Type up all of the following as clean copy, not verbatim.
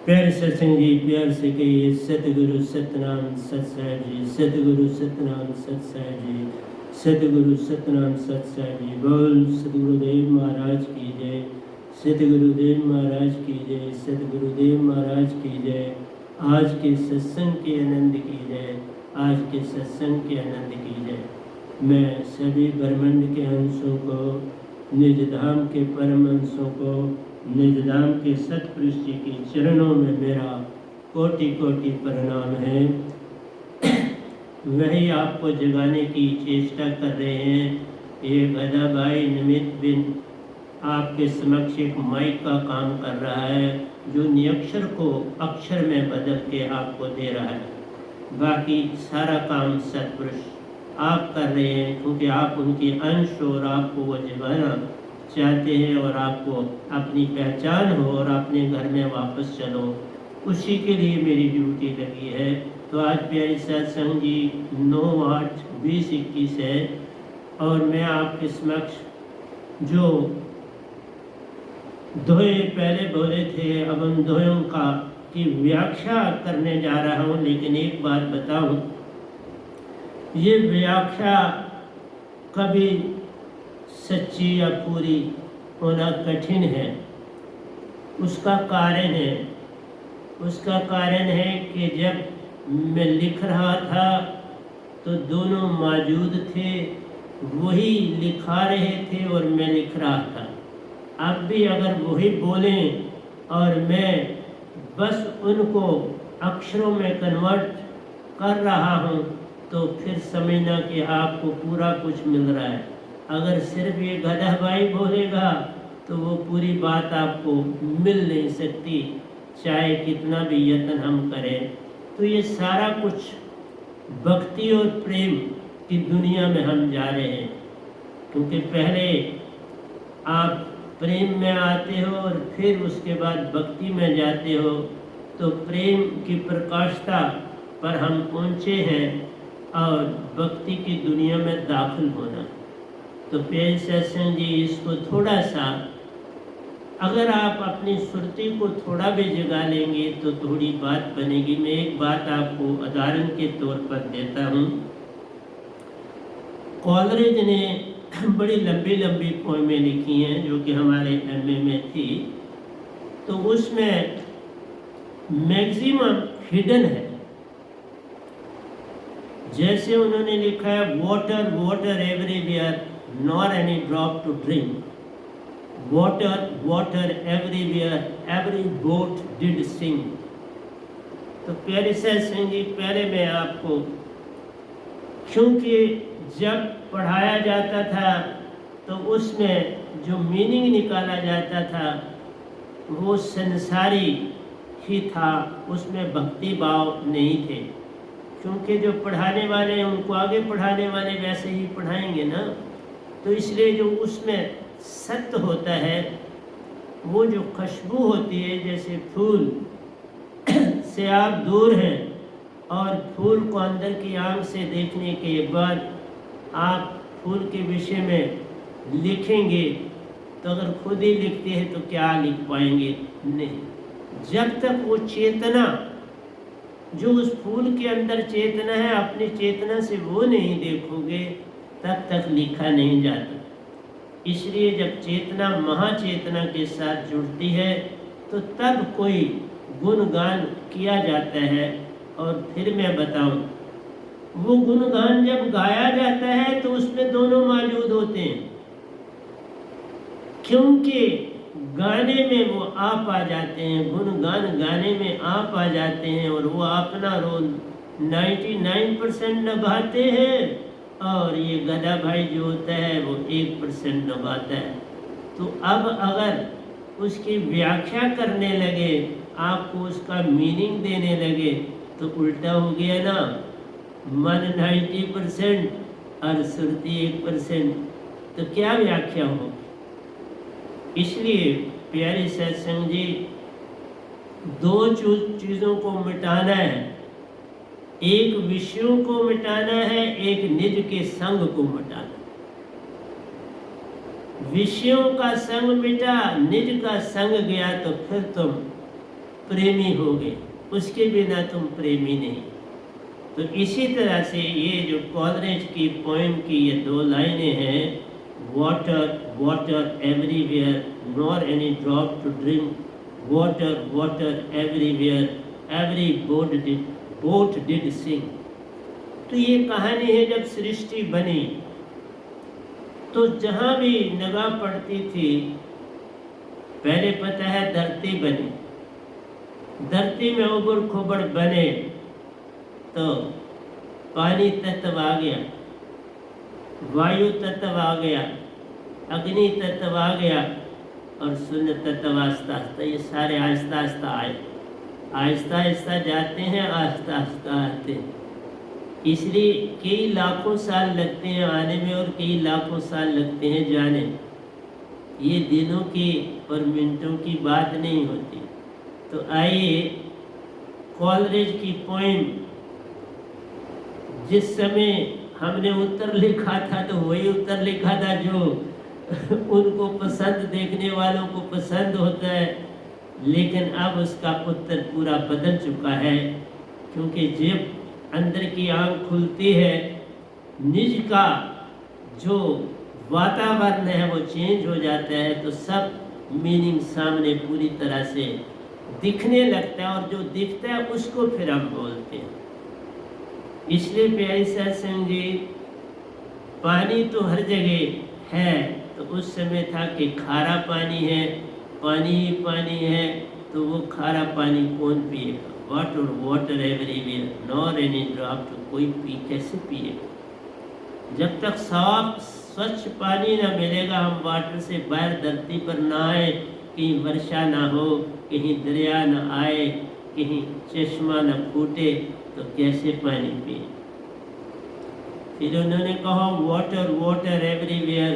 प्यारे सत्संग जी, प्यार से कहिए सतगुरु सतनाम सतसाहिब जी, सतगुरु सतनाम सतसाहिब जी, सतगुरु सतनाम सतसाहिब जी। बोल सतगुरुदेव महाराज की जय, सतगुरुदेव महाराज की जय, सतगुरुदेव महाराज की जय। आज के सत्संग के आनंद की जय, आज के सत्संग के आनंद की जय। मैं सभी ब्रह्मांड के अंशों को, निज धाम के परम अंशों को, निज धाम के सतपुरुष जी के चरणों में मेरा कोटि कोटि प्रणाम है। वही आपको जगाने की चेष्टा कर रहे हैं। ये गदा भाई निमित बिन आपके समक्ष एक माइक का काम कर रहा है, जो निरक्षर को अक्षर में बदल के आपको दे रहा है। बाकी सारा काम सतपुरुष आप कर रहे हैं, क्योंकि आप उनके अंश और आपको वो जगाना चाहते हैं और आपको अपनी पहचान हो और अपने घर में वापस चलो। उसी के लिए मेरी ड्यूटी लगी है। तो आज प्यारी सत्संग जी 9/8/2021 है और मैं आपके समक्ष जो दोहे पहले बोले थे, अब उन दोहों का की व्याख्या करने जा रहा हूँ। लेकिन एक बात बताऊँ, ये व्याख्या कभी सच्ची या पूरी होना कठिन है। उसका कारण है कि जब मैं लिख रहा था तो दोनों मौजूद थे, वही लिखा रहे थे और मैं लिख रहा था। अब भी अगर वही बोलें और मैं बस उनको अक्षरों में कन्वर्ट कर रहा हूँ, तो फिर समझना कि आपको पूरा कुछ मिल रहा है। अगर सिर्फ ये गधा भाई बोलेगा तो वो पूरी बात आपको मिल नहीं सकती, चाहे कितना भी यत्न हम करें। तो ये सारा कुछ भक्ति और प्रेम की दुनिया में हम जा रहे हैं, क्योंकि पहले आप प्रेम में आते हो और फिर उसके बाद भक्ति में जाते हो। तो प्रेम की प्रकाशता पर हम पहुँचे हैं और भक्ति की दुनिया में दाखिल होना। तो प्यारे सत्संग जी, इसको थोड़ा सा अगर आप अपनी सुरती को थोड़ा भी जगा लेंगे तो थोड़ी बात बनेगी। मैं एक बात आपको उदाहरण के तौर पर देता हूँ। कॉलरेज ने बड़ी लंबी लंबी पोएमें लिखी हैं, जो कि हमारे एमए में थी। तो उसमें मैक्सिमम हिडन है। जैसे उन्होंने लिखा है, water water everywhere nor any drop to drink, water water everywhere every boat did sing. तो प्यारे सत्संग जी, पहले मैं आपको, क्योंकि जब पढ़ाया जाता था तो उसमें जो मीनिंग निकाला जाता था वो संसारी ही था, उसमें भक्ति भाव नहीं थे। क्योंकि जो पढ़ाने वाले हैं उनको आगे पढ़ाने वाले वैसे ही पढ़ाएंगे ना। तो इसलिए जो उसमें सत्य होता है, वो जो खुशबू होती है, जैसे फूल से आप दूर हैं और फूल को अंदर की आंख से देखने के बाद आप फूल के विषय में लिखेंगे, तो अगर खुद ही लिखते हैं तो क्या लिख पाएंगे? नहीं। जब तक वो चेतना, जो उस फूल के अंदर चेतना है, अपनी चेतना से वो नहीं देखोगे, तब तक लिखा नहीं जाता। इसलिए जब चेतना महाचेतना के साथ जुड़ती है तो तब कोई गुणगान किया जाता है। और फिर मैं बताऊं, वो गुणगान जब गाया जाता है तो उसमें दोनों मौजूद होते हैं, क्योंकि गाने में वो आप आ जाते हैं, गुणगान गाने में आप आ जाते हैं और वो अपना रोल 99% निभाते हैं, और ये गधा भाई जो होता है वो 1% निभाता है। तो अब अगर उसकी व्याख्या करने लगे, आपको उसका मीनिंग देने लगे, तो उल्टा हो गया ना। मन 90% और सुरती 1%, तो क्या व्याख्या हो? इसलिए प्यारे सत्संग जी, दो चीज़ों को मिटाना है। एक विषयों को मिटाना है, एक निज के संग को मिटाना। विषयों का संग मिटा, निज का संग गया, तो फिर तुम प्रेमी होगे, उसके बिना तुम प्रेमी नहीं। तो इसी तरह से ये जो कॉलरेज की पोएम की ये 2 लाइनें हैं, water water everywhere nor any drop to drink, water water everywhere every boat did sing. तो ये कहानी है जब सृष्टि बनी तो जहाँ भी निगाह पड़ती थी, पहले पता है धरती बनी, धरती में उबड़ खुबड़ बने तो पानी तत्व आ गया, वायु तत्व आ गया, अग्नि तत्व आ गया और शून्य तत्व आस्ता आस्ता, ये सारे आहिस्ता आहिस्ता आए, आहिस्ता आहिस्ता जाते हैं, आहिस्ता आहिस्ता आते हैं। इसलिए कई लाखों साल लगते हैं आने में और कई लाखों साल लगते हैं जाने। ये दिनों की और मिनटों की बात नहीं होती। तो आइए कॉलरेज की पोएम, जिस समय हमने उत्तर लिखा था तो वही उत्तर लिखा था जो उनको पसंद, देखने वालों को पसंद होता है, लेकिन अब उसका उत्तर पूरा बदल चुका है, क्योंकि जब अंदर की आंख खुलती है, निज का जो वातावरण है वो चेंज हो जाता है, तो सब मीनिंग सामने पूरी तरह से दिखने लगता है, और जो दिखता है उसको फिर हम बोलते हैं। इसलिए प्यारी सत्संग जी, पानी तो हर जगह है, तो उस समय था कि खारा पानी है, पानी ही पानी है, तो वो खारा पानी कौन पिएगा? Water water everywhere nor any drop, तो कोई कैसे पिएगा? जब तक साफ स्वच्छ पानी ना मिलेगा, हम वाटर से बाहर धरती पर ना आए, कहीं वर्षा ना हो, कहीं दरिया ना आए, कहीं चश्मा ना फूटे, तो कैसे पानी पिए? फिर उन्होंने कहा water water everywhere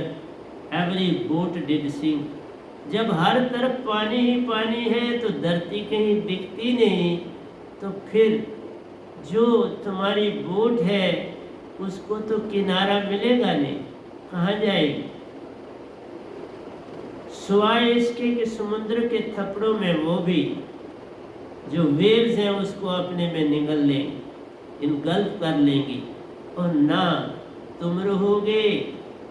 every boat did sing. जब हर तरफ पानी ही पानी है तो धरती कहीं दिखती नहीं, तो फिर जो तुम्हारी बोट है उसको तो किनारा मिलेगा नहीं, कहाँ जाएगी? सिवाय इसके कि समुद्र के थपड़ों में वो भी जो वेव्स हैं उसको अपने में निगल लेंगे, इनगल्फ कर लेंगी, और ना तुम रहोगे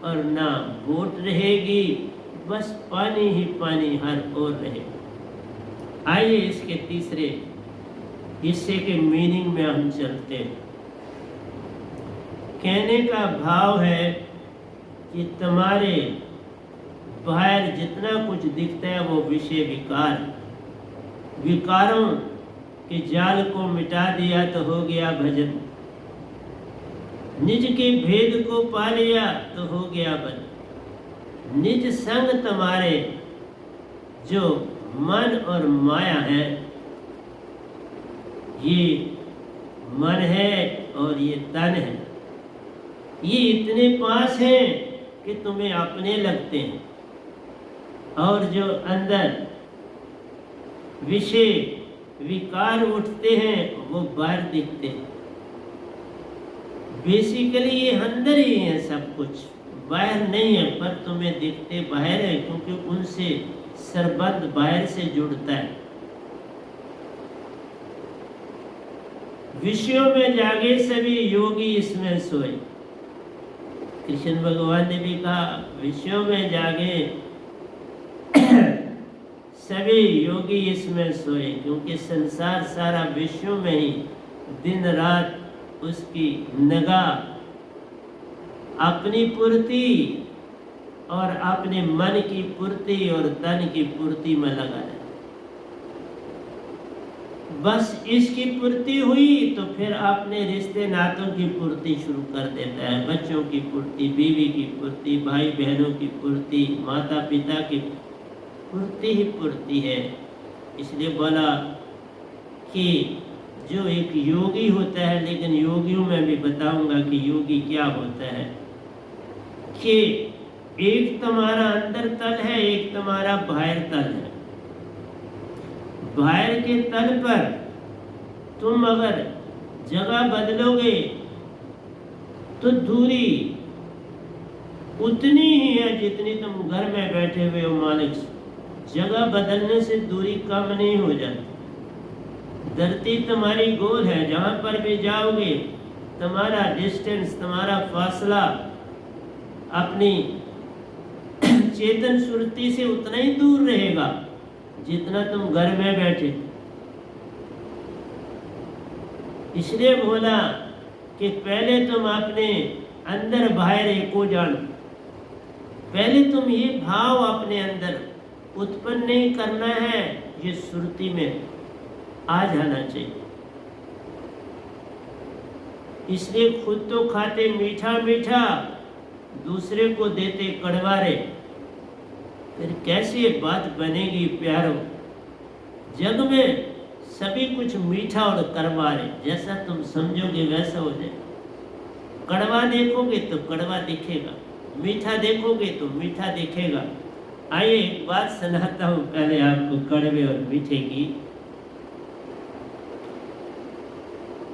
और ना बोट रहेगी, बस पानी ही पानी हर ओर रहेगा। आइए इसके तीसरे हिस्से के मीनिंग में हम चलते हैं। कहने का भाव है कि तुम्हारे बाहर जितना कुछ दिखता है वो विषय विकार, विकारों के जाल को मिटा दिया तो हो गया भजन, निज के भेद को पा लिया तो हो गया बन। निज संग तुम्हारे जो मन और माया है, ये मन है और ये तन है, ये इतने पास हैं कि तुम्हें अपने लगते हैं, और जो अंदर विषय विकार उठते हैं वो बाहर दिखते हैं। बेसिकली ये अंदर ही है सब कुछ, बाहर नहीं है, पर तुम्हें दिखते बाहर है, क्योंकि उनसे संबंध बाहर से जुड़ता है। विषयों में जागे सभी योगी इसमें सोए। कृष्ण भगवान ने भी कहा विषयों में जागे सभी योगी इसमें सोए, क्योंकि संसार सारा विषयों में ही दिन रात उसकी निगाह अपनी पूर्ति और अपने मन की पूर्ति और तन की पूर्ति में लगा है। बस इसकी पूर्ति हुई तो फिर अपने रिश्ते नातों की पूर्ति शुरू कर देता है, बच्चों की पूर्ति, बीवी की पूर्ति, भाई बहनों की पूर्ति, माता पिता की पूर्ति ही पूर्ति है। इसलिए बोला कि जो एक योगी होता है, लेकिन योगियों में भी बताऊंगा कि योगी क्या होता है, कि एक तुम्हारा अंदर तल है, एक तुम्हारा बाहर तल है। बाहर के तल पर तुम अगर जगह बदलोगे तो दूरी उतनी ही है जितनी तुम घर में बैठे हुए हो मालिक से। जगह बदलने से दूरी कम नहीं हो जाती। धरती तुम्हारी गोल है, जहाँ पर भी जाओगे तुम्हारा डिस्टेंस, तुम्हारा फासला अपनी चेतन सुरती से उतना ही दूर रहेगा जितना तुम घर में बैठे। इसलिए बोला कि पहले तुम अपने अंदर बाहर एक को जानो। पहले तुम ये भाव अपने अंदर उत्पन्न नहीं करना है, ये सुरती में आ जाना चाहिए। इसलिए खुद तो खाते मीठा मीठा, दूसरे को देते कड़वारे, फिर कैसे बात बनेगी प्यारो। जग में सभी कुछ मीठा और कड़वारे, जैसा तुम समझोगे वैसा हो जाए। कड़वा देखोगे तो कड़वा दिखेगा, मीठा देखोगे तो मीठा दिखेगा। आइए एक बात सुनाता हूँ पहले आपको कड़वे और मीठे की।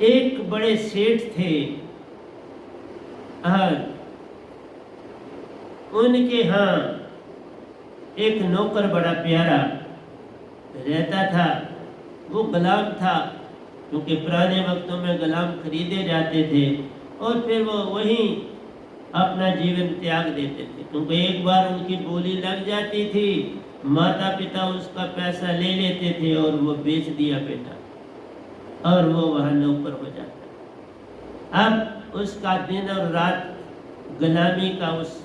एक बड़े सेठ थे और उनके यहाँ एक नौकर बड़ा प्यारा रहता था। वो गुलाम था, क्योंकि पुराने वक्तों में गुलाम खरीदे जाते थे और फिर वो वहीं अपना जीवन त्याग देते थे, क्योंकि एक बार उनकी बोली लग जाती थी, माता पिता उसका पैसा ले लेते थे और वो बेच दिया बेटा, और वो वहाँ नौकर हो जाता। अब उसका दिन और रात गुलामी का उस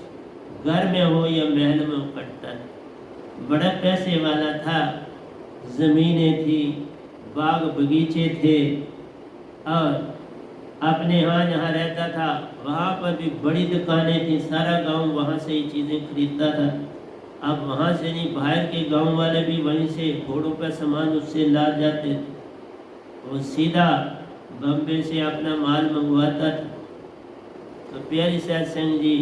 घर में हो या महल में हो कटता था। बड़ा पैसे वाला था, ज़मीनें थी, बाग बगीचे थे, और अपने यहाँ जहाँ रहता था वहाँ पर भी बड़ी दुकानें थी। सारा गांव वहाँ से ही चीज़ें खरीदता था। अब वहाँ से नहीं, बाहर के गांव वाले भी वहीं से घोड़ों पर सामान उससे ला जाते थे। वो सीधा बम्बे से अपना माल मंगवाता था। तो प्यारी साहब सिंह जी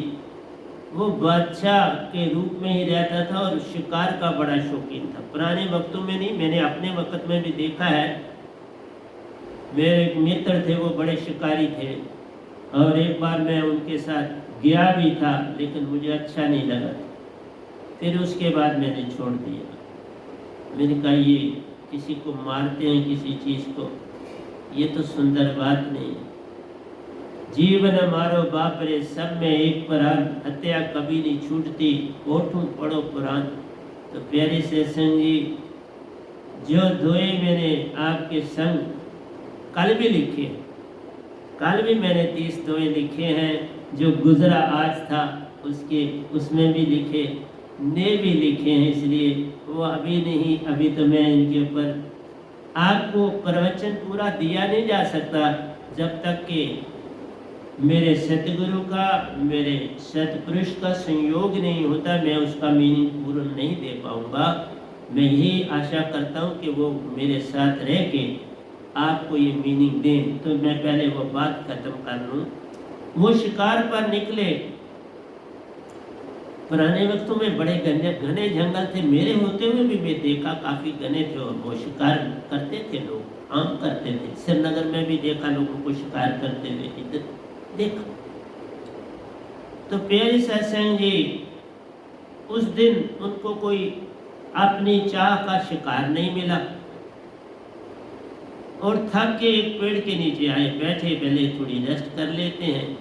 वो बादशाह के रूप में ही रहता था और शिकार का बड़ा शौकीन था। पुराने वक्तों में नहीं, मैंने अपने वक्त में भी देखा है। मेरे एक मित्र थे, वो बड़े शिकारी थे, और एक बार मैं उनके साथ गया भी था, लेकिन मुझे अच्छा नहीं लगा। फिर उसके बाद मैंने छोड़ दिया। मैंने कहा ये किसी को मारते हैं किसी चीज़ को, ये तो सुंदर बात नहीं है। जीवन मारो बाप रे सब में एक प्राण, हत्या कभी नहीं छूटती, ओठों पढ़ो पुराण। तो प्यारे से संग जी, जो धोए मैंने आपके संग, कल भी लिखे, कल भी मैंने 30 दोहे लिखे हैं। जो गुजरा आज था उसके उसमें भी लिखे, ने भी लिखे हैं, इसलिए वो अभी नहीं, अभी तो मैं इनके ऊपर आपको प्रवचन पूरा दिया नहीं जा सकता जब तक कि मेरे सतगुरु का, मेरे सतपुरुष का संयोग नहीं होता। मैं उसका मीनिंग पूर्ण नहीं दे पाऊँगा। मैं यही आशा करता हूँ कि वो मेरे साथ रह के आपको ये मीनिंग दें। तो मैं पहले वो बात खत्म कर लूँ। वो शिकार पर निकले। पुराने वक्तों में बड़े घने जंगल थे, मेरे होते हुए भी मैं देखा काफ़ी घने थे, और वो शिकार करते थे लोग, आम करते थे। श्रीनगर में भी देखा लोगों को शिकार करते हुए, इधर देखा। तो प्यारे सत्संग जी, उस दिन उनको कोई अपनी चाह का शिकार नहीं मिला, और थक के एक पेड़ के नीचे आए, बैठे, पहले थोड़ी रेस्ट कर लेते हैं।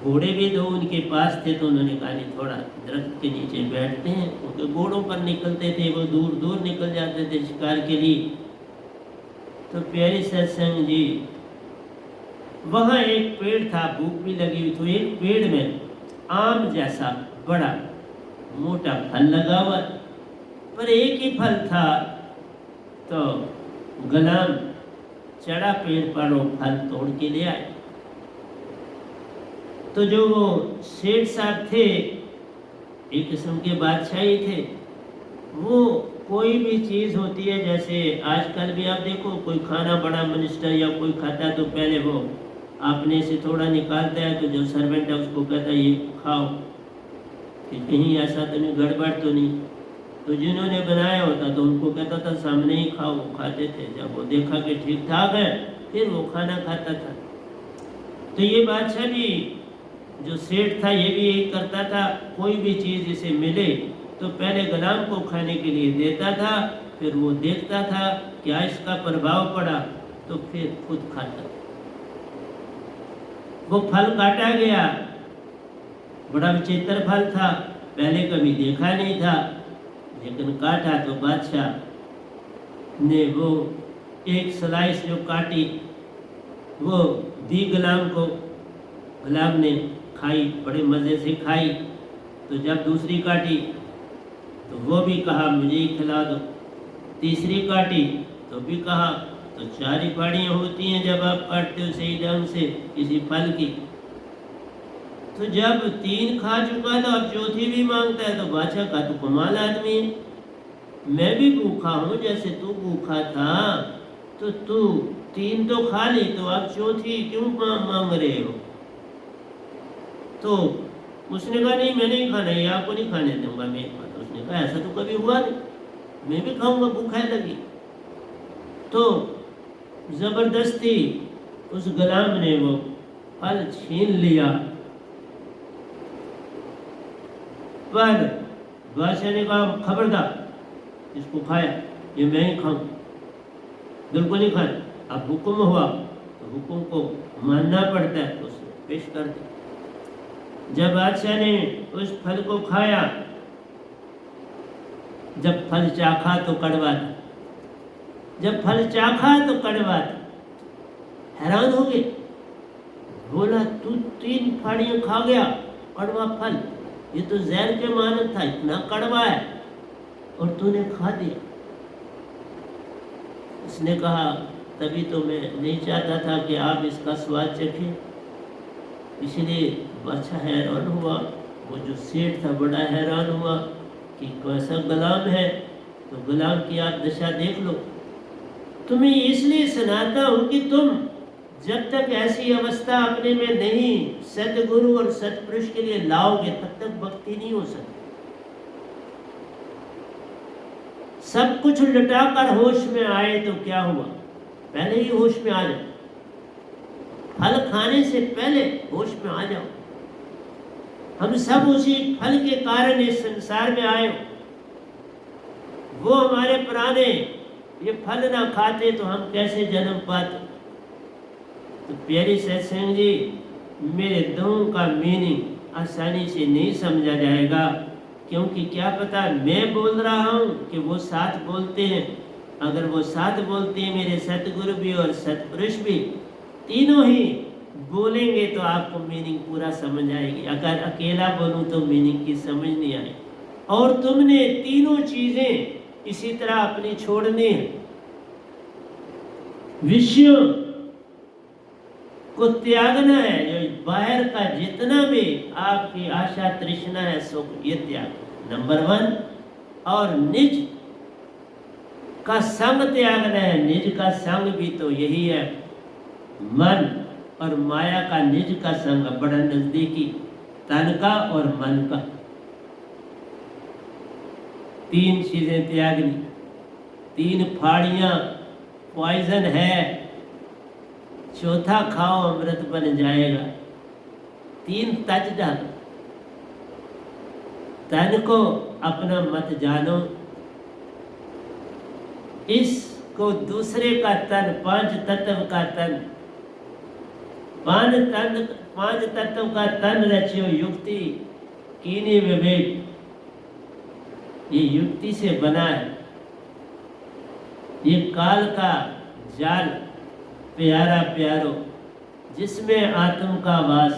घोड़े भी दो उनके पास थे, तो उन्होंने कहा नहीं थोड़ा दरख्त के नीचे बैठते हैं, क्योंकि घोड़ों पर निकलते थे, वो दूर दूर निकल जाते थे शिकार के लिए। तो प्यारे सत्संग जी, वहाँ एक पेड़ था, भूख भी लगी हुई, तो एक पेड़ में आम जैसा बड़ा मोटा फल लगा हुआ, पर एक ही फल था। तो गुलाम चढ़ा पेड़ पर, वो फल तोड़ के ले आए। तो जो वो सेठ साहब थे, एक किस्म के बादशाही थे, वो कोई भी चीज़ होती है, जैसे आजकल भी आप देखो, कोई खाना बड़ा मिनिस्टर या कोई खाता है तो पहले वो अपने से थोड़ा निकालता है, तो जो सर्वेंट है उसको कहता है ये खाओ, कि कहीं ऐसा तो नहीं, गड़बड़ तो नहीं। तो जिन्होंने बनाया होता तो उनको कहता था सामने ही खाओ, वो खाते थे। जब वो देखा कि ठीक ठाक है, फिर वो खाना खाता था। तो ये बादशाह भी, जो सेठ था, ये भी यही करता था। कोई भी चीज़ इसे मिले तो पहले गुलाम को खाने के लिए देता था, फिर वो देखता था क्या इसका प्रभाव पड़ा, तो फिर खुद खाता। वो फल काटा गया, बड़ा विचित्र फल था, पहले कभी देखा नहीं था, लेकिन काटा तो बादशाह ने वो एक स्लाइस जो काटी वो दी गुलाम को, गुलाम ने खाई, बड़े मज़े से खाई। तो जब दूसरी काटी तो वो भी कहा मुझे ही खिला दो, तीसरी काटी तो भी कहा। तो 4 ही फाड़ियाँ होती हैं जब आप काटते हो सही ढंग से किसी फल की। तो जब 3 खा चुका था, अब चौथी भी मांगता है, तो बादशाह का तो कमाल आदमी है, मैं भी भूखा हूँ जैसे तू भूखा था, तो तू 3 तो खा ली, तो अब चौथी क्यों मांग रहे हो? तो उसने कहा नहीं मैं नहीं खाना, ये आपको नहीं खाने दूंगा, मैं खाता। उसने कहा ऐसा तो कभी हुआ नहीं, मैं भी खाऊंगा, भूख है लगी। तो जबरदस्ती उस गुलाम ने वो फल छीन लिया, पर बादशाह ने कहा खबरदार इसको खाया, ये मैं ही खाऊं, बिल्कुल नहीं खाया। अब हुक्म हुआ तो हुक्म को मानना पड़ता है, तो उसने पेश कर दिया। जब बादशाह ने उस फल को खाया, जब फल चाखा तो कड़वा था, जब फल चाखा तो कड़वा था, हैरान हो गए, बोला तू 3 फाड़ियां खा गया, कड़वा फल, ये तो जहर के मानत था, इतना कड़वा है और तूने खा दिया। उसने कहा तभी तो मैं नहीं चाहता था कि आप इसका स्वाद चखें, इसलिए बादशाह हैरान हुआ। वो जो सेठ था बड़ा हैरान हुआ कि कैसा गुलाम है। तो गुलाम की आप दशा देख लो। तुम्हें इसलिए सुनाता हूँ कि तुम जब तक ऐसी अवस्था अपने में नहीं सतगुरु और सतपुरुष के लिए लाओगे, तब तक भक्ति नहीं हो सकती। सब कुछ लुटाकर होश में आए तो क्या हुआ, पहले ही होश में आ जाओ, फल खाने से पहले होश में आ जाओ। हम सब उसी फल के कारण इस संसार में आए। वो हमारे पुराने ये फल ना खाते तो हम कैसे जन्म पाते। तो प्यारी सत्संग जी, मेरे दोनों का मीनिंग आसानी से नहीं समझा जाएगा, क्योंकि क्या पता मैं बोल रहा हूँ कि वो साथ बोलते हैं। अगर वो साथ बोलते हैं, मेरे सतगुरु भी और सतपुरुष भी, तीनों ही बोलेंगे तो आपको मीनिंग पूरा समझ आएगी। अगर अकेला बोलूं तो मीनिंग की समझ नहीं आएगी। और तुमने तीनों चीजें इसी तरह अपनी छोड़नी है। विषयों को त्यागना है, जो बाहर का जितना भी आपकी आशा तृष्णा है सो ये त्याग नंबर 1। और निज का संग त्यागना है। निज का संग भी तो यही है, मन और माया का निज का संग बड़ा नजदीकी, तन का और मन का। 3 चीजें त्यागनी। 3 फाड़ियां पॉइजन है, चौथा खाओ अमृत बन जाएगा। 3 तज डालो। तन को अपना मत जानो, इसको दूसरे का तन, 5 तत्व का तन, 5 तत्व का तन रचियो युक्ति कीनी विवेक। ये युक्ति से बना है, ये काल का जाल प्यारा प्यारो, जिसमें आत्म का वास।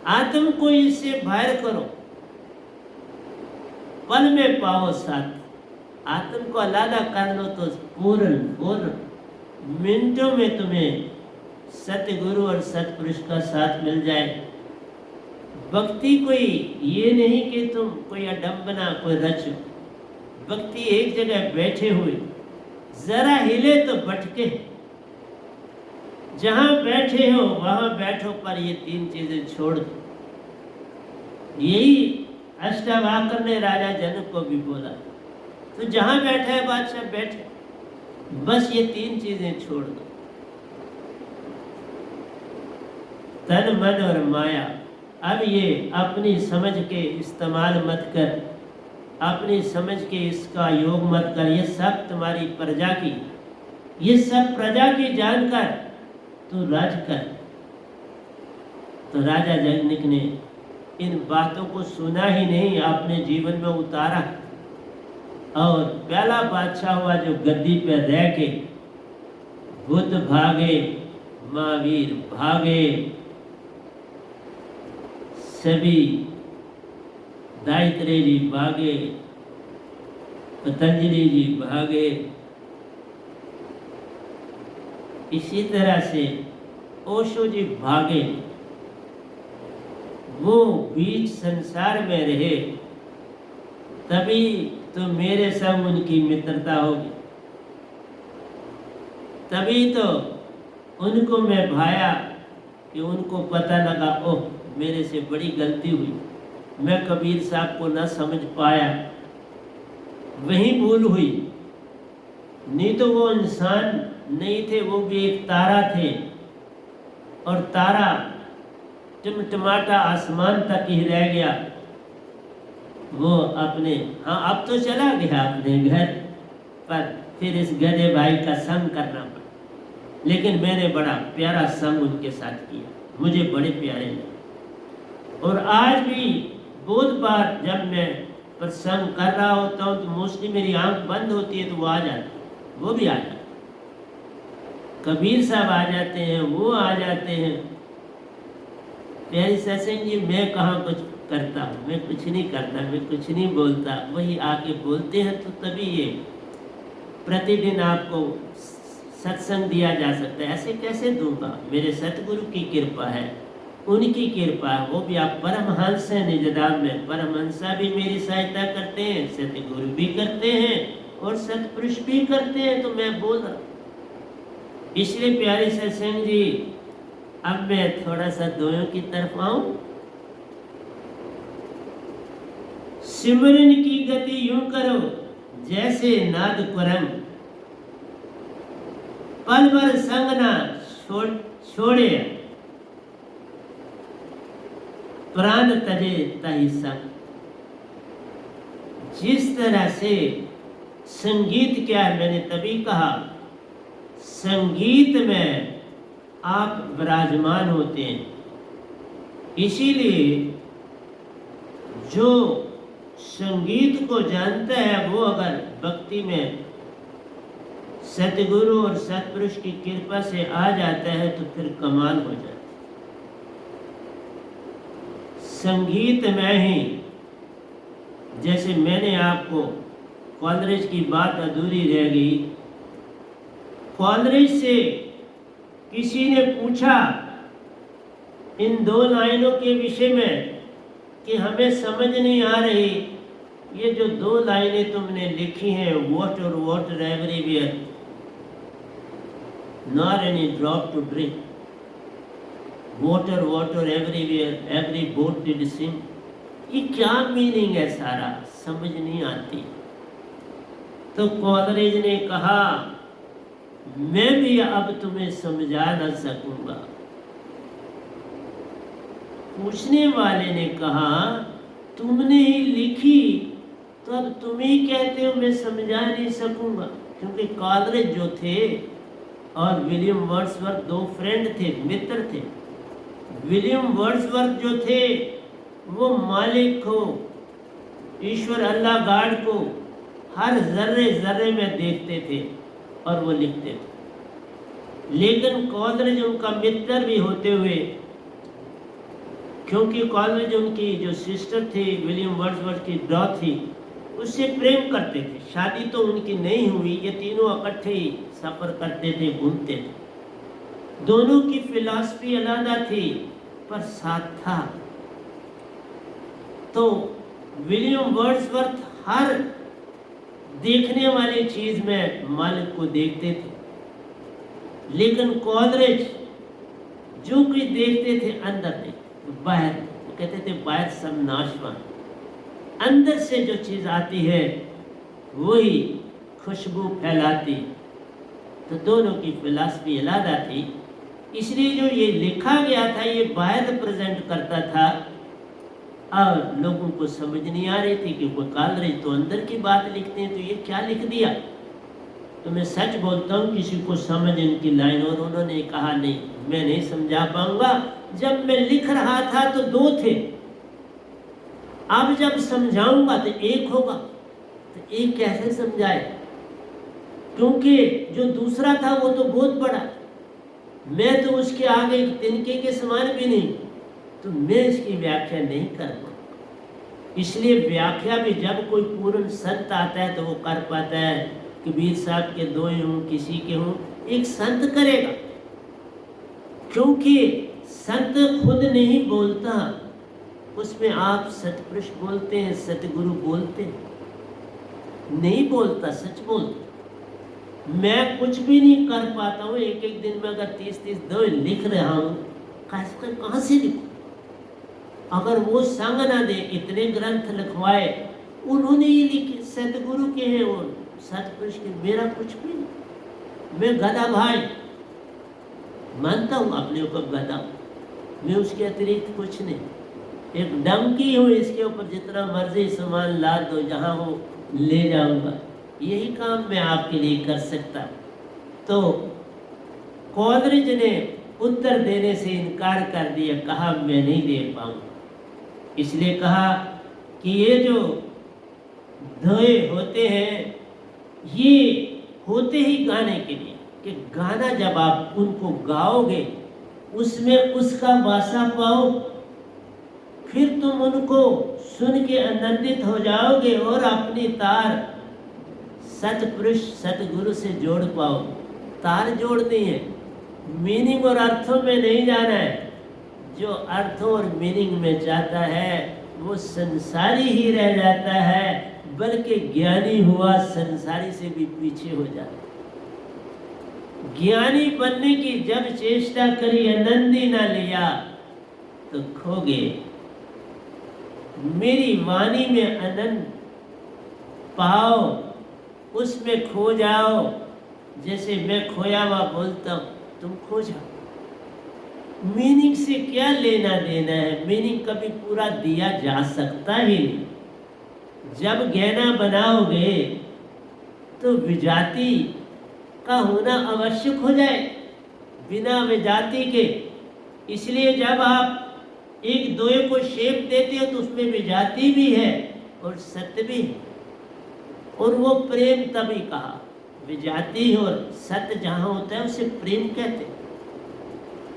आत्म को इससे बाहर करो, पल में पाओ साथ। आत्म को अलग कर लो तो पूर्ण मिनटों में तुम्हें सतगुरु और सतपुरुष का साथ मिल जाए। भक्ति कोई ये नहीं कि तुम कोई अडम्बना कोई रचो। भक्ति एक जगह बैठे हुए, जरा हिले तो भटके। जहां बैठे हो वहां बैठो, पर ये 3 चीजें छोड़ दो। यही अष्टावक्र ने राजा जनक को भी बोला। तो जहां बैठा है बादशाह बैठे, बस ये 3 चीजें छोड़ दो, तन मन और माया। अब ये अपनी समझ के इस्तेमाल मत कर, अपनी समझ के इसका योग मत कर, ये सब तुम्हारी प्रजा की, ये सब प्रजा की जानकर तू राज कर। तो राजा जनक ने इन बातों को सुना ही नहीं, अपने जीवन में उतारा और पहला बादशाह हुआ जो गद्दी पर रह के, बुद्ध भागे, महावीर भागे, सभी दायित्रे जी भागे, पतंजलि जी भागे, इसी तरह से ओशो जी भागे। वो बीच संसार में रहे, तभी तो मेरे संग उनकी मित्रता होगी, तभी तो उनको मैं भाया कि उनको पता लगा ओह मेरे से बड़ी गलती हुई, मैं कबीर साहब को न समझ पाया, वही भूल हुई। नहीं तो वो इंसान नहीं थे, वो भी एक तारा थे, और तारा टिमटिमाटा आसमान तक ही रह गया। वो अपने, हाँ अब तो चला गया अपने घर, पर फिर इस गधे भाई का संग करना पड़ा। लेकिन मैंने बड़ा प्यारा संग उनके साथ किया, मुझे बड़े प्यारे लगे। और आज भी बहुत बार जब मैं प्रसंग कर रहा होता हूँ तो मोस्टली मेरी आंख बंद होती है तो वो आ जाते, वो भी आ जाते, कबीर साहब आ जाते हैं, वो आ जाते हैं। प्यारी सत्संग जी, मैं कहाँ कुछ करता हूँ, मैं कुछ नहीं करता, मैं कुछ नहीं बोलता, वही आके बोलते हैं। तो तभी ये प्रतिदिन आपको सत्संग दिया जा सकता है। ऐसे कैसे दूंगा? मेरे सतगुरु की कृपा है, उनकी कृपा है। वो भी आप परमहंस हैं निजधाम में, परमहंसा भी मेरी सहायता करते हैं, सतगुरु भी करते हैं और सतपुरुष भी करते हैं। तो मैं बोल रहा, इसलिए प्यारे सत्संग जी, अब मैं थोड़ा सा दोनों की तरफ आऊं। सिमरन की गति यूं करो जैसे नाद कुरम, पल भर संग ना छोड़े, प्राण तजे तहि संग। जिस तरह से संगीत क्या है, मैंने तभी कहा संगीत में आप विराजमान होते हैं, इसीलिए जो संगीत को जानता है वो अगर भक्ति में सतगुरु और सतपुरुष की कृपा से आ जाता है तो फिर कमाल हो जाता है। संगीत में ही, जैसे मैंने आपको कॉलरेज की बात अधूरी रह गई, कॉलरेज से किसी ने पूछा इन दो लाइनों के विषय में कि हमें समझ नहीं आ रही, ये जो दो लाइनें तुमने लिखी हैं, water water everywhere not any drop to drink, water water everywhere every boat did sink, ये क्या मीनिंग है? सारा समझ नहीं आती। तो कॉलरेज ने कहा मैं भी अब तुम्हें समझा न सकूंगा। पूछने वाले ने कहा तुमने ही लिखी तो अब तुम ही कहते हो मैं समझा नहीं सकूंगा। क्योंकि कॉलरेज जो थे और विलियम वर्ड्सवर्थ दो फ्रेंड थे, मित्र थे। विलियम वर्ड्सवर्थ जो थे वो मालिक को, ईश्वर अल्लाह गॉड को हर जर्रे जर्रे में देखते थे और वो लिखते थे। लेकिन कॉलरेज उनका मित्र भी होते हुए, क्योंकि कॉलरेज उनकी जो सिस्टर थी विलियम वर्ड्सवर्थ की डॉ थी, उससे प्रेम करते थे। शादी तो उनकी नहीं हुई, ये तीनों इकट्ठे ही सफर करते थे, घूमते थे। दोनों की फिलॉसफी अलग थी पर साथ था। तो विलियम वर्ड्सवर्थ हर देखने वाली चीज में मालिक को देखते थे, लेकिन कॉलरेज जो कुछ देखते थे अंदर नहीं, बाहर। वो कहते थे बाहर सब नाशवान, अंदर से जो चीज आती है वही खुशबू फैलाती। तो दोनों की फिलॉसफी अलग थी। इसलिए जो ये लिखा गया था ये बाहर प्रेजेंट करता था और लोगों को समझ नहीं आ रही थी कि वो कालरेज तो अंदर की बात लिखते हैं, तो ये क्या लिख दिया। तो मैं सच बोलता हूँ, किसी को समझ इनकी लाइन, और उन्होंने कहा नहीं मैं नहीं समझा पाऊंगा, जब मैं लिख रहा था तो दो थे, अब जब समझाऊंगा तो एक होगा। तो एक कैसे समझाए, क्योंकि जो दूसरा था वो तो बहुत बड़ा, मैं तो उसके आगे तिनके के समान भी नहीं, तो मैं इसकी व्याख्या नहीं कर पाऊंगा। इसलिए व्याख्या भी जब कोई पूर्ण संत आता है तो वो कर पाता है। कबीर साहब के दो हों, किसी के हों, एक संत करेगा, क्योंकि संत खुद नहीं बोलता, उसमें आप सतपुरुष बोलते हैं, सतगुरु बोलते हैं, नहीं बोलता, सच बोलता। मैं कुछ भी नहीं कर पाता हूँ, एक एक दिन में अगर 30-30 दो लिख रहा हूँ, कहाँ से लिखूं? अगर वो संग ना दे, इतने ग्रंथ लिखवाए उन्होंने ही लिखे, सतगुरु के हैं वो, सतपुरुष के, मेरा कुछ भी नहीं। मैं गधा भाई मानता हूँ अपने ऊपर गधा, मैं उसके अतिरिक्त कुछ नहीं, एक डंकी हूँ, इसके ऊपर जितना मर्जी सामान लाद दो, जहाँ हो ले जाऊंगा, यही काम मैं आपके लिए कर सकता। तो कॉलरिज ने उत्तर देने से इनकार कर दिया, कहा मैं नहीं दे पाऊंगा। इसलिए कहा कि ये जो धोए होते हैं ये होते ही गाने के लिए, कि गाना जब आप उनको गाओगे उसमें उसका वासा पाओ, फिर तुम उनको सुन के आनंदित हो जाओगे और अपनी तार सतपुरुष सतगुरु से जोड़ पाओ। तार जोड़नी है, मीनिंग और अर्थों में नहीं जाना है। जो अर्थों और मीनिंग में जाता है वो संसारी ही रह जाता है, बल्कि ज्ञानी हुआ संसारी से भी पीछे हो जाता है। ज्ञानी बनने की जब चेष्टा करी, आनंद ही ना लिया तो खो गए। मेरी वाणी में आनंद पाओ, उसमें खो जाओ। जैसे मैं खोया हुआ बोलता हूँ, तुम खो जाओ। मीनिंग से क्या लेना देना है, मीनिंग कभी पूरा दिया जा सकता ही नहीं। जब गहना बनाओगे तो विजाति का होना आवश्यक हो जाए, बिना विजाति के। इसलिए जब आप एक दोए को शेप देते हो तो उसमें विजाति भी है और सत्य भी है, और वो प्रेम तभी कहा। विजाति और सत्य जहाँ होता है उसे प्रेम कहते हैं।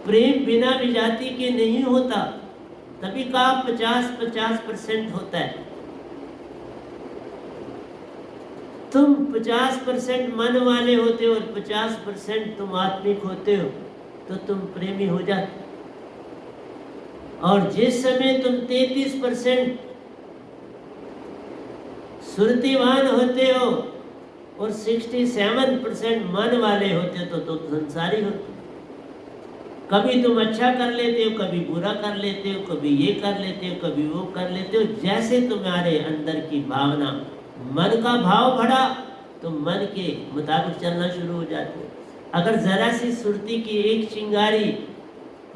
प्रेम बिना विजाति के नहीं होता, तभी कहा 50-50% होता है। तुम 50% मन वाले होते हो और 50% तुम आत्मिक होते हो, तो तुम प्रेमी हो जाते। और जिस समय तुम 33% सुरतिवान होते हो और 67% मन वाले होते हो, तो संसारी होते हो। कभी तुम अच्छा कर लेते हो, कभी बुरा कर लेते हो, कभी ये कर लेते हो, कभी वो कर लेते हो। जैसे तुम्हारे अंदर की भावना, मन का भाव बढ़ा तो मन के मुताबिक चलना शुरू हो जाते हो। अगर जरा सी सुरती की एक चिंगारी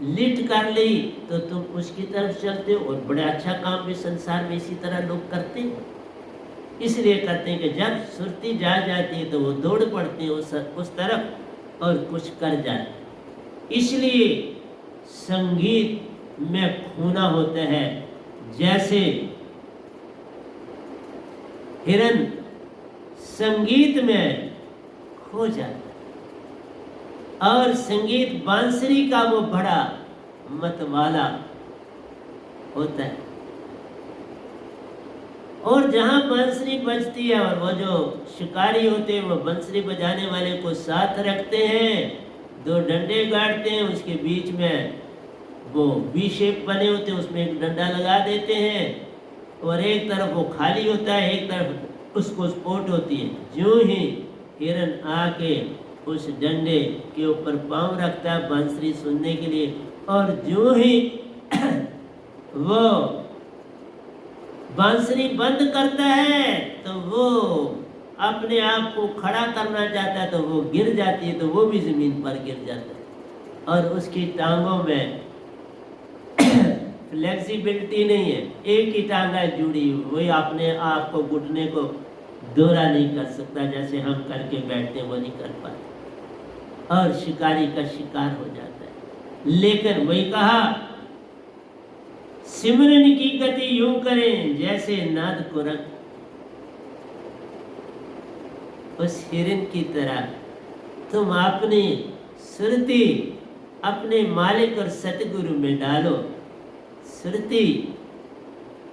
लिट कर ली तो तुम उसकी तरफ चलते हो। और बड़ा अच्छा काम भी संसार में इसी तरह लोग करते हैं। इसलिए करते हैं कि जब सुरती जा जाती है तो वो दौड़ पड़ते हैं उस तरफ और कुछ कर जाते। इसलिए संगीत में खोना होता है। जैसे हिरन संगीत में खो जाता है, और संगीत बांसुरी का वो बड़ा मतवाला होता है। और जहाँ बांसुरी बजती है और वो जो शिकारी होते हैं वो बांसुरी बजाने वाले को साथ रखते हैं, दो डंडे गाड़ते हैं, उसके बीच में वो वी शेप बने होते हैं, उसमें एक डंडा लगा देते हैं और एक तरफ वो खाली होता है, एक तरफ उसको स्पोर्ट होती है। जो ही हिरन आके उस डंडे के ऊपर पांव रखता है बांसुरी सुनने के लिए, और जो ही वो बांसुरी बंद करता है तो वो अपने आप को खड़ा करना चाहता है तो वो गिर जाती है, तो वो भी जमीन पर गिर जाता है और उसकी टांगों में फ्लेक्सिबिलिटी नहीं है, एक ही टांगा जुड़ी हुई, वही अपने आप को घुटने को दोहरा नहीं कर सकता, जैसे हम करके बैठते हैं वो नहीं कर पाते, और शिकारी का शिकार हो जाता है। लेकिन वही कहा, सिमरन की गति यूं करें जैसे नाद कुरंग, उस हिरन की तरह तुम अपनी सुरती अपने मालिक और सतगुरु में डालो। सुरती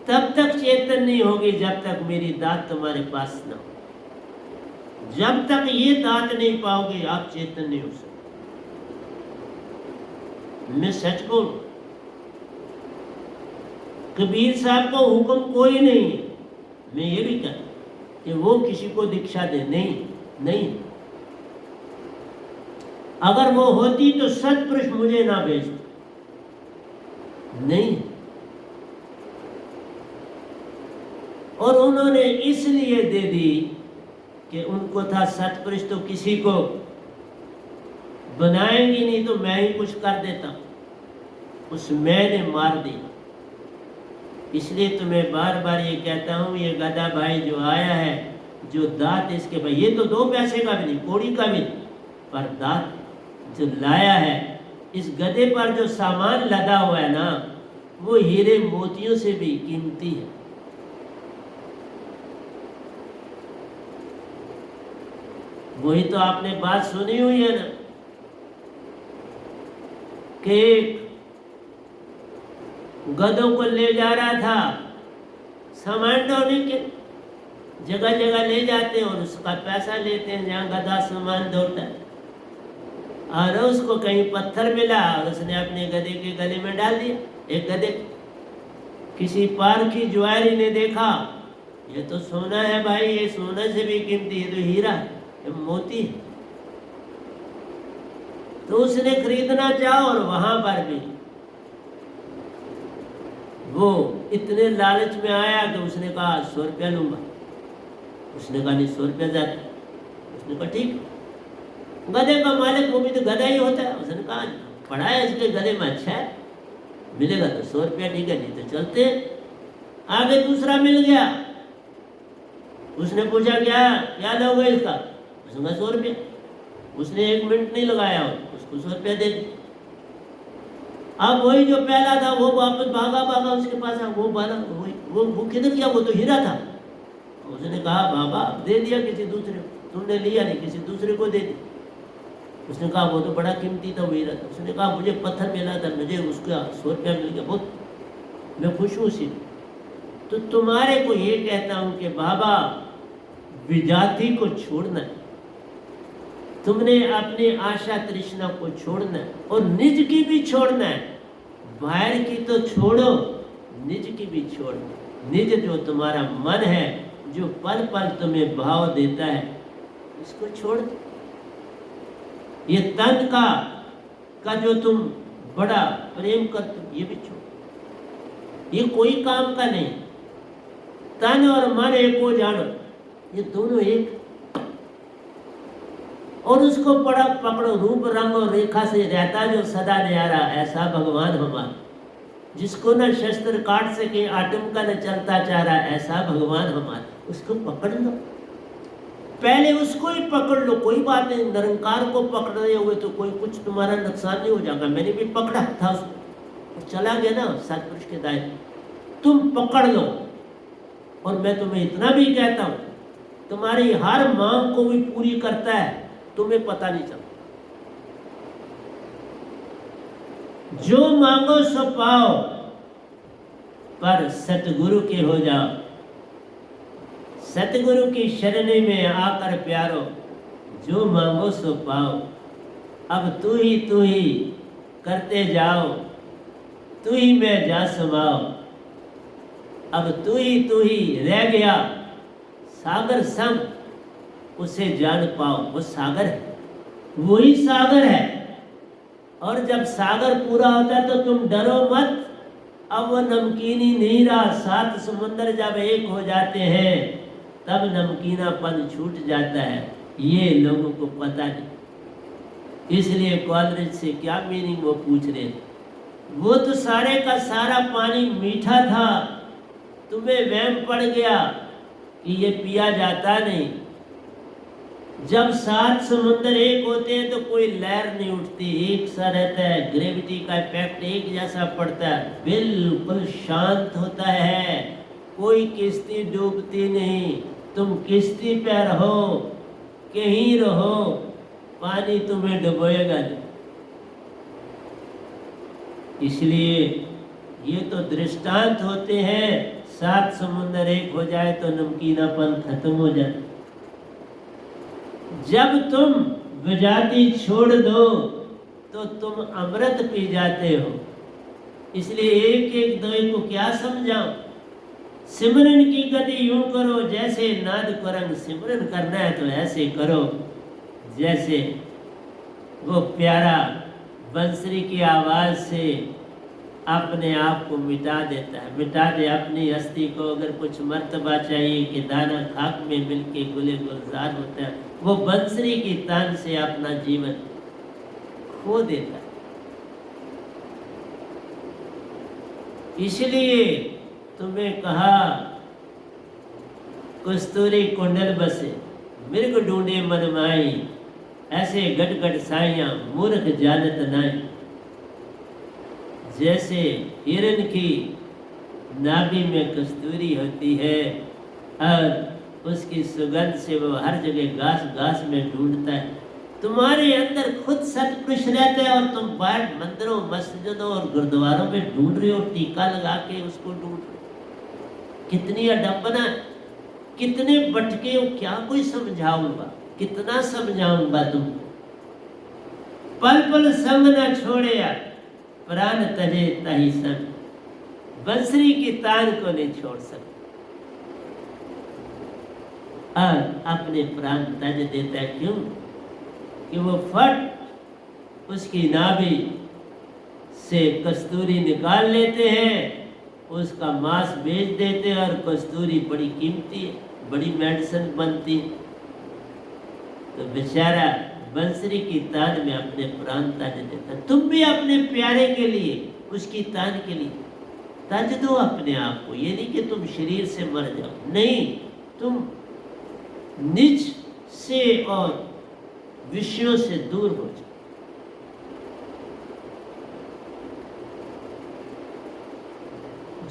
तब तक चेतन नहीं होगी जब तक मेरी दात तुम्हारे पास न हो। जब तक ये दात नहीं पाओगे आप चेतन नहीं हो सकते। मैं सच बोल, कबीर साहब को हुक्म कोई नहीं है, मैं ये भी कहता कि वो किसी को दीक्षा दे, नहीं। अगर वो होती तो सत्पुरुष मुझे ना भेजते, नहीं। और उन्होंने इसलिए दे दी कि उनको था सत्पुरुष तो किसी को बनाएंगे नहीं, तो मैं ही कुछ कर देता, उस मैंने मार दी। इसलिए तो मैं बार बार ये कहता हूँ, ये गधा भाई जो आया है, जो दांत इसके भाई, ये तो 2 पैसे का भी नहीं, कौड़ी का भी नहीं, पर दांत जो लाया है, इस गधे पर जो सामान लदा हुआ है ना, वो हीरे मोतियों से भी कीमती है। वही तो आपने बात सुनी हुई है ना कि एक गधों को ले जा रहा था सामान ढोने के, जगह जगह ले जाते हैं और उसका पैसा लेते हैं जहाँ गधा सामान ढोता है। और उसको कहीं पत्थर मिला और उसने अपने गधे के गले में डाल दिया। एक गधे, किसी पार की जुआरी ने देखा, ये तो सोना है भाई, ये सोने से भी कीमती है, तो हीरा है, ये मोती है। तो उसने खरीदना चाहा और वहां पर भी वो इतने लालच में आया कि उसने कहा 100 रुपया लूंगा। उसने कहा नहीं, 100 रुपया ज्यादा। उसने कहा ठीक। गधे का मालिक वो भी तो गधा ही होता है। उसने कहा पड़ा है इसके गले में, अच्छा है, मिलेगा तो 100 रुपया, ठीक है, नहीं तो चलते। आगे दूसरा मिल गया। उसने पूछा क्या लोगे इसका? उसने कहा 100 रुपया। उसने 1 मिनट नहीं लगाया, उसको 100 रुपया दे दी। अब वही जो पहला था वो वापस भागा उसके पास, वो किधर गया? वो तो हीरा था। उसने कहा बाबा दे दिया किसी दूसरे को, तुमने लिया नहीं, किसी दूसरे को दे दिया। उसने कहा वो तो बड़ा कीमती था, वो हीरा था। उसने कहा मुझे पत्थर मिला था, मुझे उसका 100 रुपया मिल गया, बहुत मैं खुश हूँ उसी। तो तुम्हारे को ये कहता हूँ कि बाबा विजाति को छोड़ना है, तुमने अपनी आशा तृष्णा को छोड़ना है और निज की भी छोड़ना है। बाहर की तो छोड़ो, निज की भी छोड़ना। निज जो तुम्हारा मन है, जो पल पल तुम्हें भाव देता है, इसको छोड़ दो। ये तन का जो तुम बड़ा प्रेम करते हो, ये भी छोड़। ये कोई काम का नहीं। तन और मन एक को जानो, ये दोनों एक। और उसको बड़ा पकड़ो, रूप रंग और रेखा से रहता जो सदा न्यारा, ऐसा भगवान हमारा। जिसको न शस्त्र काट सके, आटम का न चलता चारा, ऐसा भगवान हमारा। उसको पकड़ लो, पहले उसको ही पकड़ लो। कोई बात नहीं, निरंकार को पकड़ रहे हुए तो कोई कुछ तुम्हारा नुकसान नहीं हो जाएगा। मैंने भी पकड़ा था उसको, और चला गया ना सतपुरुष के दायरे। तुम पकड़ लो। और मैं तुम्हें इतना भी कहता हूँ, तुम्हारी हर मांग को भी पूरी करता है, तुम्हें पता नहीं चलता। जो मांगो सो पाओ, पर सतगुरु के हो जाओ। सतगुरु की शरण में आकर प्यारो, जो मांगो सो पाओ। अब तू ही करते जाओ, तू ही मैं जा समाओ। अब तू ही रह गया सागर संग, उसे जान पाओ। वो सागर है, वही सागर है। और जब सागर पूरा होता है तो तुम डरो मत। अब वो नमकीनी नहीं रहा। 7 समुंदर जब एक हो जाते हैं तब नमकीनापन छूट जाता है। ये लोगों को पता नहीं। इसलिए कॉलेज से क्या मीनिंग वो पूछ रहे थे। वो तो सारे का सारा पानी मीठा था, तुम्हें वहम पड़ गया कि ये पिया जाता नहीं। जब 7 समुंदर एक होते हैं तो कोई लहर नहीं उठती, एक सा रहता है, ग्रेविटी का इफेक्ट एक जैसा पड़ता है, बिल्कुल शांत होता है, कोई किश्ती डूबती नहीं। तुम किश्ती पे रहो, कहीं रहो, पानी तुम्हें डुबोएगा नहीं। इसलिए ये तो दृष्टांत होते हैं, 7 समुंदर एक हो जाए तो नमकीनापन खत्म हो जाए। जब तुम विजाती छोड़ दो तो तुम अमृत पी जाते हो। इसलिए एक एक द्वय को क्या समझाऊं? सिमरन की गति यूं करो जैसे नाद कुरंग, सिमरन करना है तो ऐसे करो जैसे वो प्यारा बंसरी की आवाज से अपने आप को मिटा देता है। मिटा दे अपनी हस्ती को। अगर कुछ मर्तबा चाहिए कि दाना खाक में मिलके गुले गुलजार होता है, वो बंसरी की तान से अपना जीवन खो देता है। इसलिए तुम्हें कहा कस्तूरी कुंडल बसे, मृग ढूंढे मन माई, ऐसे गटगट साइयां मूर्ख जानत नाई। जैसे हिरन की नाभि में कस्तूरी होती है और उसकी सुगंध से वो हर जगह घास घास में ढूंढता है, तुम्हारे अंदर खुद सत्पुरुष रहते हैं और तुम बाहर मंदिरों मस्जिदों और गुरुद्वारों में ढूंढ रहे हो, टीका लगा के उसको ढूंढ रहे हो। कितनी अडम्बना, कितने भटके हो, क्या कोई समझाऊंगा, कितना समझाऊंगा तुमको। पल पल संग न छोड़े यार, प्राण तजे तही संग, बंसरी की तान को नहीं छोड़ सकते और अपने प्राण तज देता है। क्यों? कि वो फट उसकी नाभि से कस्तूरी निकाल लेते हैं, उसका मांस बेच देते हैं और कस्तूरी बड़ी कीमती है, बड़ी मेडिसिन बनती है। तो बेचारा बंसरी की तान में अपने प्राण तज देता। तुम भी अपने प्यारे के लिए, उसकी तान के लिए तज दो अपने आप को। ये नहीं कि तुम शरीर से मर जाओ, नहीं, तुम निज से और विषयों से दूर हो जाओ।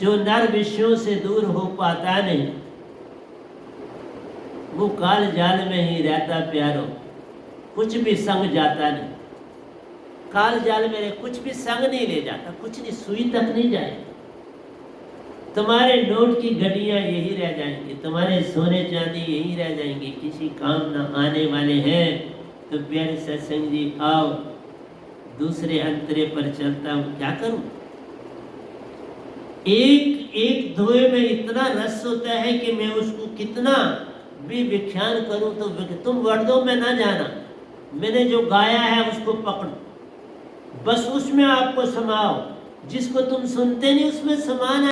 जो नर विषयों से दूर हो पाता नहीं, वो काल जाल में ही रहता प्यारो, कुछ भी संग जाता नहीं। काल जाल में कुछ भी संग नहीं ले जाता, कुछ नहीं, सुई तक नहीं जाए। तुम्हारे नोट की घड़ियां यही रह जाएंगी, तुम्हारे सोने चांदी यही रह जाएंगे, किसी काम न आने वाले हैं। तो प्यारे सत्संग जी आओ, दूसरे अंतरे पर चलता हूँ, क्या करूं? एक एक धोए में इतना रस होता है कि मैं उसको कितना भी व्याख्यान करूं तो तुम वर्दों में ना जाना। मैंने जो गाया है उसको पकड़ो, बस उसमें आपको समाओ। जिसको तुम सुनते नहीं उसमें समाना।